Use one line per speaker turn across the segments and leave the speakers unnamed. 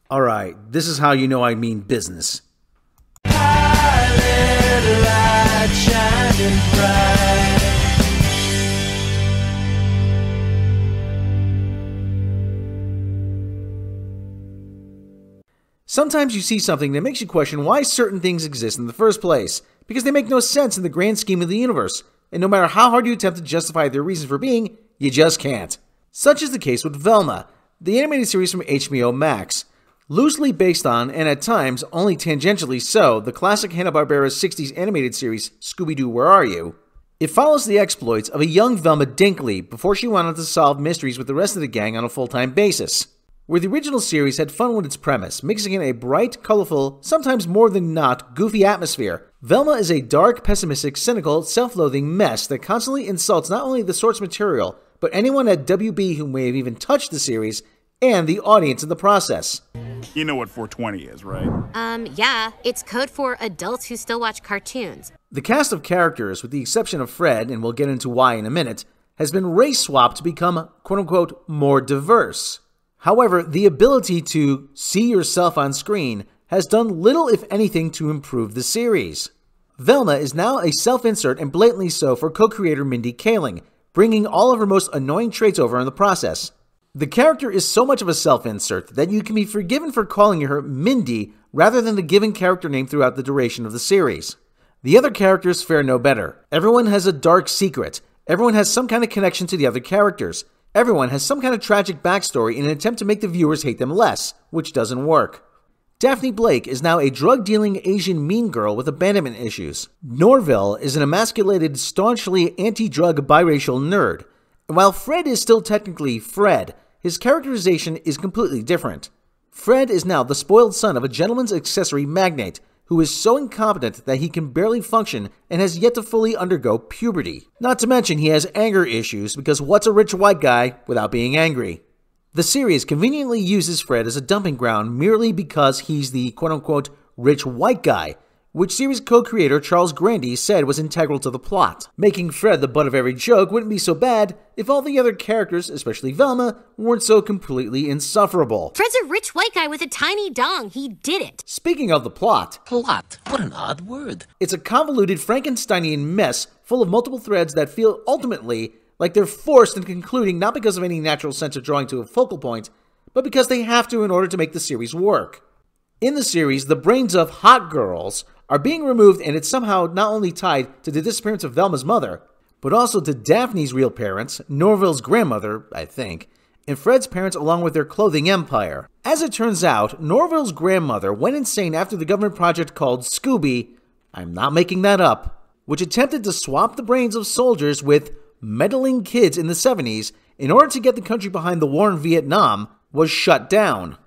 Alright, this is how you know I mean business. Sometimes you see something that makes you question why certain things exist in the first place, because they make no sense in the grand scheme of the universe, and no matter how hard you attempt to justify their reason for being, you just can't. Such is the case with Velma, the animated series from HBO Max. Loosely based on, and at times only tangentially so, the classic Hanna-Barbera 60s animated series Scooby-Doo Where Are You?, it follows the exploits of a young Velma Dinkley before she went on to solve mysteries with the rest of the gang on a full-time basis. Where the original series had fun with its premise, mixing in a bright, colorful, sometimes more than not goofy atmosphere, Velma is a dark, pessimistic, cynical, self-loathing mess that constantly insults not only the source material, but anyone at WB who may have even touched the series, and the audience in the process.
You know what 420 is, right?
Yeah. It's code for adults who still watch cartoons.
The cast of characters, with the exception of Fred, and we'll get into why in a minute, has been race-swapped to become, quote-unquote, more diverse. However, the ability to see yourself on screen has done little if anything to improve the series. Velma is now a self-insert, and blatantly so, for co-creator Mindy Kaling, bringing all of her most annoying traits over in the process. The character is so much of a self-insert that you can be forgiven for calling her Mindy rather than the given character name throughout the duration of the series. The other characters fare no better. Everyone has a dark secret. Everyone has some kind of connection to the other characters. Everyone has some kind of tragic backstory in an attempt to make the viewers hate them less, which doesn't work. Daphne Blake is now a drug-dealing Asian mean girl with abandonment issues. Norville is an emasculated, staunchly anti-drug biracial nerd. And while Fred is still technically Fred, his characterization is completely different. Fred is now the spoiled son of a gentleman's accessory magnate who is so incompetent that he can barely function and has yet to fully undergo puberty. Not to mention he has anger issues because what's a rich white guy without being angry? The series conveniently uses Fred as a dumping ground merely because he's the quote-unquote rich white guy, which series co-creator Charles Grandy said was integral to the plot. Making Fred the butt of every joke wouldn't be so bad if all the other characters, especially Velma, weren't so completely insufferable.
Fred's a rich white guy with a tiny dong. He did it.
Speaking of the plot.
Plot? What an odd word.
It's a convoluted Frankensteinian mess full of multiple threads that feel ultimately like they're forced in concluding not because of any natural sense of drawing to a focal point, but because they have to in order to make the series work. In the series, the brains of hot girls are being removed, and it's somehow not only tied to the disappearance of Velma's mother, but also to Daphne's real parents, Norville's grandmother, I think, and Fred's parents along with their clothing empire. As it turns out, Norville's grandmother went insane after the government project called Scooby, I'm not making that up, which attempted to swap the brains of soldiers with meddling kids in the 70s in order to get the country behind the war in Vietnam, was shut down.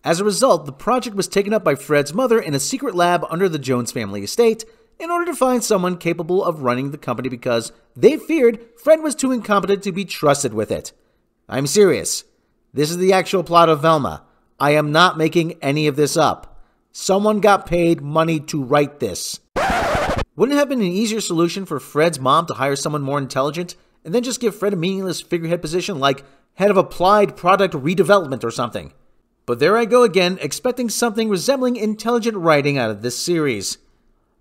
As a result, the project was taken up by Fred's mother in a secret lab under the Jones family estate in order to find someone capable of running the company because they feared Fred was too incompetent to be trusted with it. I'm serious. This is the actual plot of Velma. I am not making any of this up. Someone got paid money to write this. Wouldn't it have been an easier solution for Fred's mom to hire someone more intelligent and then just give Fred a meaningless figurehead position like head of applied product redevelopment or something? But there I go again, expecting something resembling intelligent writing out of this series.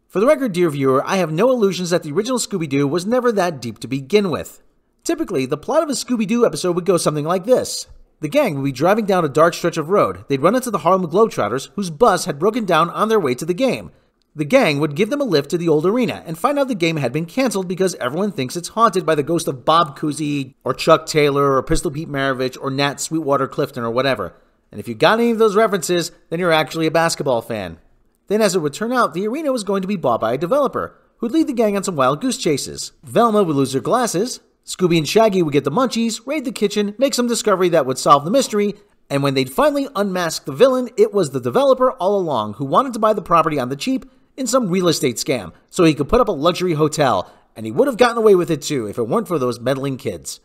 For the record, dear viewer, I have no illusions that the original Scooby-Doo was never that deep to begin with. Typically, the plot of a Scooby-Doo episode would go something like this. The gang would be driving down a dark stretch of road. They'd run into the Harlem Globetrotters, whose bus had broken down on their way to the game. The gang would give them a lift to the old arena and find out the game had been canceled because everyone thinks it's haunted by the ghost of Bob Cousy, or Chuck Taylor, or Pistol Pete Maravich, or Nat Sweetwater Clifton, or whatever. And if you got any of those references, then you're actually a basketball fan. Then as it would turn out, the arena was going to be bought by a developer, who'd lead the gang on some wild goose chases. Velma would lose her glasses, Scooby and Shaggy would get the munchies, raid the kitchen, make some discovery that would solve the mystery, and when they'd finally unmask the villain, it was the developer all along who wanted to buy the property on the cheap in some real estate scam, so he could put up a luxury hotel, and he would have gotten away with it too if it weren't for those meddling kids.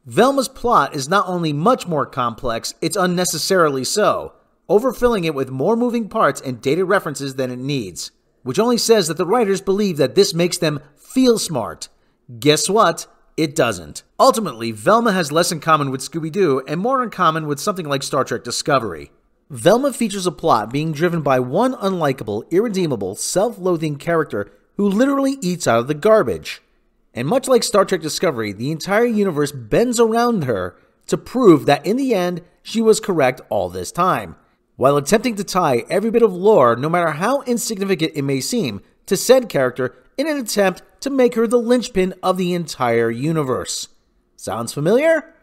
Velma's plot is not only much more complex, it's unnecessarily so, overfilling it with more moving parts and dated references than it needs, which only says that the writers believe that this makes them feel smart. Guess what? It doesn't. Ultimately, Velma has less in common with Scooby-Doo and more in common with something like Star Trek Discovery. Velma features a plot being driven by one unlikable, irredeemable, self-loathing character who literally eats out of the garbage. And much like Star Trek Discovery, the entire universe bends around her to prove that in the end, she was correct all this time, while attempting to tie every bit of lore, no matter how insignificant it may seem, to said character in an attempt to make her the linchpin of the entire universe. Sounds familiar?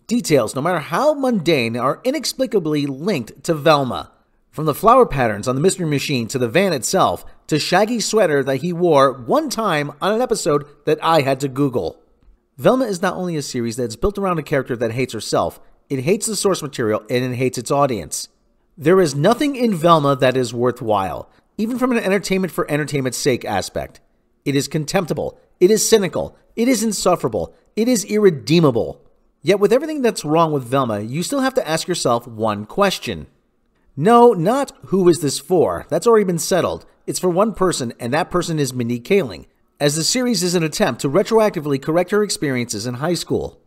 Details, no matter how mundane, are inexplicably linked to Velma. From the flower patterns on the Mystery Machine to the van itself, to Shaggy's sweater that he wore one time on an episode that I had to Google. Velma is not only a series that's built around a character that hates herself, it hates the source material and it hates its audience. There is nothing in Velma that is worthwhile, even from an entertainment for entertainment's sake aspect. It is contemptible, it is cynical, it is insufferable, it is irredeemable. Yet with everything that's wrong with Velma, you still have to ask yourself one question. No, not who is this for, that's already been settled. It's for one person, and that person is Mindy Kaling, as the series is an attempt to retroactively correct her experiences in high school.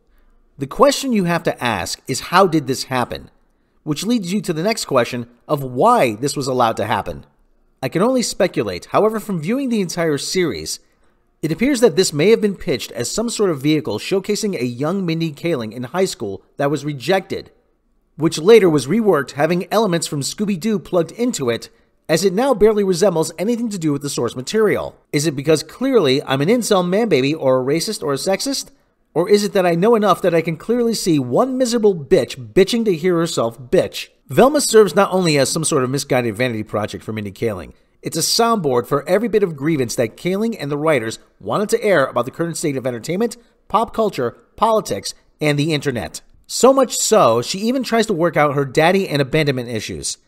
The question you have to ask is, how did this happen? Which leads you to the next question of why this was allowed to happen. I can only speculate, however, from viewing the entire series, it appears that this may have been pitched as some sort of vehicle showcasing a young Mindy Kaling in high school that was rejected, which later was reworked having elements from Scooby-Doo plugged into it, as it now barely resembles anything to do with the source material. Is it because clearly I'm an incel man-baby or a racist or a sexist? Or is it that I know enough that I can clearly see one miserable bitch bitching to hear herself bitch? Velma serves not only as some sort of misguided vanity project for Mindy Kaling, it's a soundboard for every bit of grievance that Kaling and the writers wanted to air about the current state of entertainment, pop culture, politics, and the internet. So much so, she even tries to work out her daddy and abandonment issues.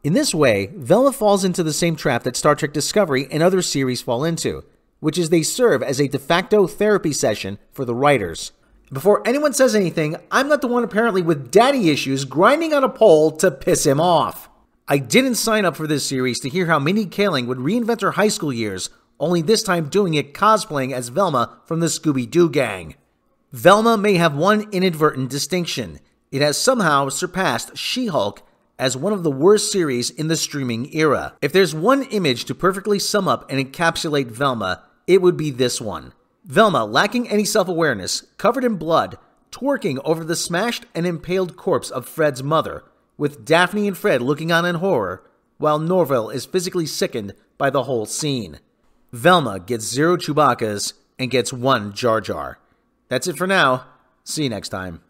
In this way, Velma falls into the same trap that Star Trek Discovery and other series fall into, which is they serve as a de facto therapy session for the writers. Before anyone says anything, I'm not the one apparently with daddy issues grinding on a pole to piss him off. I didn't sign up for this series to hear how Mindy Kaling would reinvent her high school years, only this time doing it cosplaying as Velma from the Scooby-Doo gang. Velma may have one inadvertent distinction. It has somehow surpassed She-Hulk as one of the worst series in the streaming era. If there's one image to perfectly sum up and encapsulate Velma, it would be this one. Velma, lacking any self-awareness, covered in blood, twerking over the smashed and impaled corpse of Fred's mother, with Daphne and Fred looking on in horror, while Norville is physically sickened by the whole scene. Velma gets 0 Chewbacca's and gets 1 Jar Jar. That's it for now. See you next time.